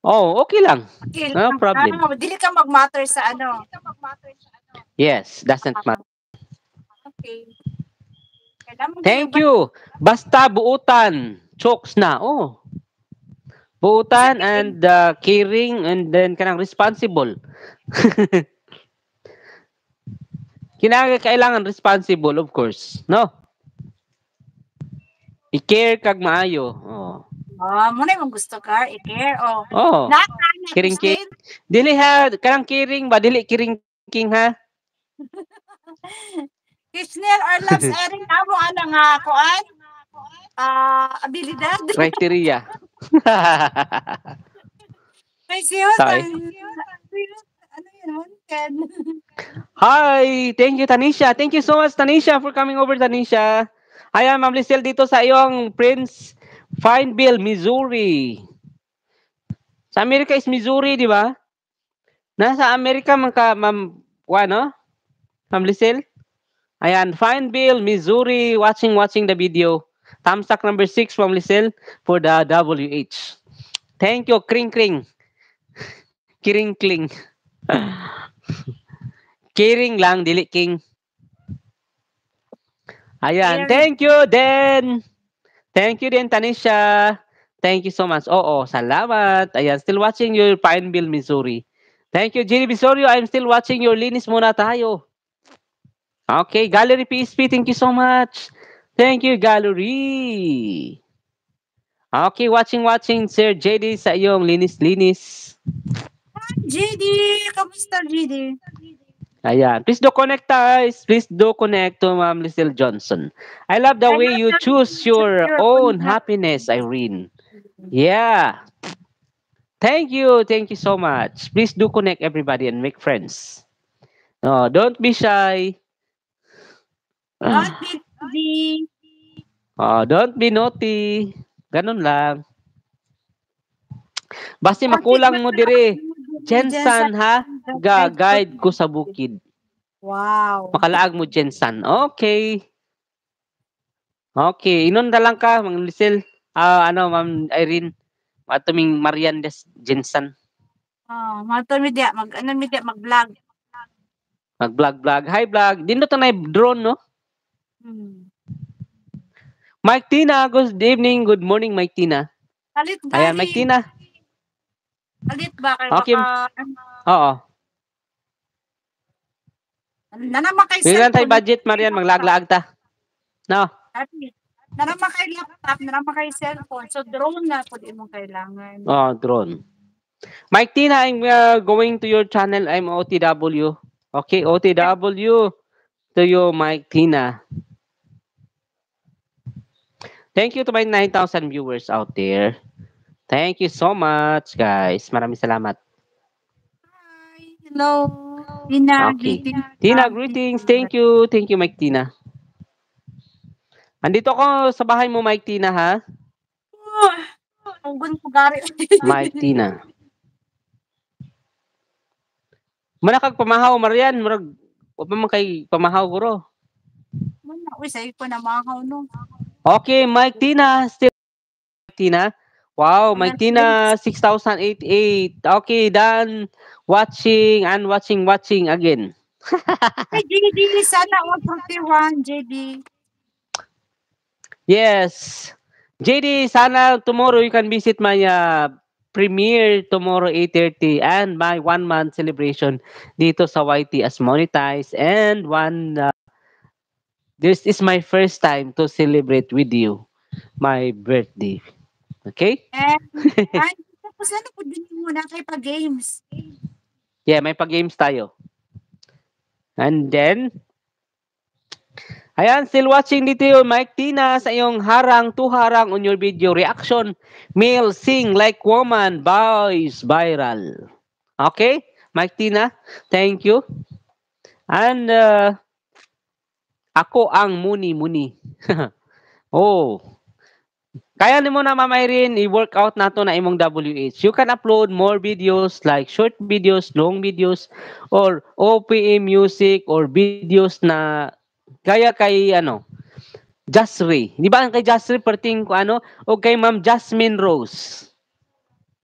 Oh, okay lang. Okay No lang. problem. Dili ka mag-matter sa ano. Yes, doesn't matter. Okay. Kailangan kayo Thank ba? you. Basta buutan. Chokes na. Oh, Kasi buutan and caring and then kanang responsible. Kailangan responsible, of course. No? I-care kag maayo. Oh. muna yung gusto ka, i-care. Oh. Nakakaanak, Kiring king. Christine. Dili ha, kanang kiring ba dili kiring king ha? Christine or loves Erin, amo ana nga kuan? Abilidad. Criteria. May siyos Sorry. ang ano yun, Ken? Hi, thank you Tanisha. Thank you so much Tanisha for coming over Tanisha. Ayan, Ma'am Lisel dito sa iyong Prince Fineville, Missouri. Sa Amerika is Missouri, di ba? Nasa Amerika man ka, Ma'am, ano? Ma'am Lisel? Ayan, Fineville, Missouri, watching the video. Thumbs up number 6, Ma'am Lisel, for the WH. Thank you, Kring Kring. Kiring Kling. Kiring lang, dili king. Ayan, Erin. thank you, Den. Thank you din, Tanisha. Thank you so much. Oo, salamat. Ayan, still watching your Pineville, Missouri. Thank you, Jenny Visorio. I'm still watching your Linis Muna Tayo. Okay, Gallery PSP, thank you so much. Thank you, Gallery. Okay, watching, Sir JD sa iyong linis-linis. JD, kamusta JD? Ayan. Please do connect, guys. Please do connect to Ma'am Lisel Johnson. I love the I way love you that choose you choose your your own own happiness, happiness. Irene. Yeah. Thank you. Thank you so much. Please do connect everybody and make friends. No, don't be shy. Don't be lazy. Don't be naughty. Ganun lang. Basta Don't be makulang mo dire. diligence Jensan ha. and guide ko. Guide ko sa bukid. Wow. Makalaag mo Jensan. Okay. Okay. Inon na lang ka, Mang Lisel. Ano, Ma'am Irene. Matuming Marian des Jensan. Mato media ano media mag-vlog. Mag-vlog. Hi, vlog. Dito to na drone, no? Hmm. Mike Tina, good evening. Good morning, Mike Tina. Palit Ayan, Mike gani. Tina. Palit ba kay Okay. baka Oo. nanama kay Bigyan tayo cellphone. budget, Marian. Maglaglaag ta. No? Nanama kay laptop, nanama kay cellphone. So drone na pud imong kailangan. Oh, drone. Mike Tina, I'm going to your channel. I'm OTW. Okay, OTW to you, Mike Tina. Thank you to my 9,000 viewers out there. Thank you so much, guys. Maraming salamat. Hi. Hello. Tina, Okay. greetings Tina, from greetings. Finland. Thank you. Thank you, Mike Tina. Andito ako sa bahay mo, Mike Tina, ha? Tunggon ko gari. Mike Tina. Manakag pamahaw, Marian. Murag, wa pa man kay pamahaw, guro. Muna, uy, sa'yo ko na makaw, no? Okay, Mike Tina. Still Mike Tina. Wow, Mike Congratulations. Tina, 6,088. Okay, done. Watching again. Hey, JD, sana all 41, JD. Yes. JD, sana tomorrow you can visit my premiere tomorrow 8:30 and my 1 month celebration dito sa YT as monetized and this is my first time to celebrate with you my birthday. Okay? And, tapos ano po din muna kay pa-games. Yeah, may pag-games tayo. And then, ayan, still watching dito yung Mike Tina sa iyong harang to harang on your video reaction. Male sing like woman, boys viral. Okay? Mike Tina, thank you. And ako ang muni-muni. Oh, kaya nimo na Ma'am Irene i-workout nato na imong WH. You can upload more videos like short videos, long videos, or OPM music or videos na kaya kay Jasri. Di ba ang kay Jasri perting ko o kay Ma'am Jasmine Rose.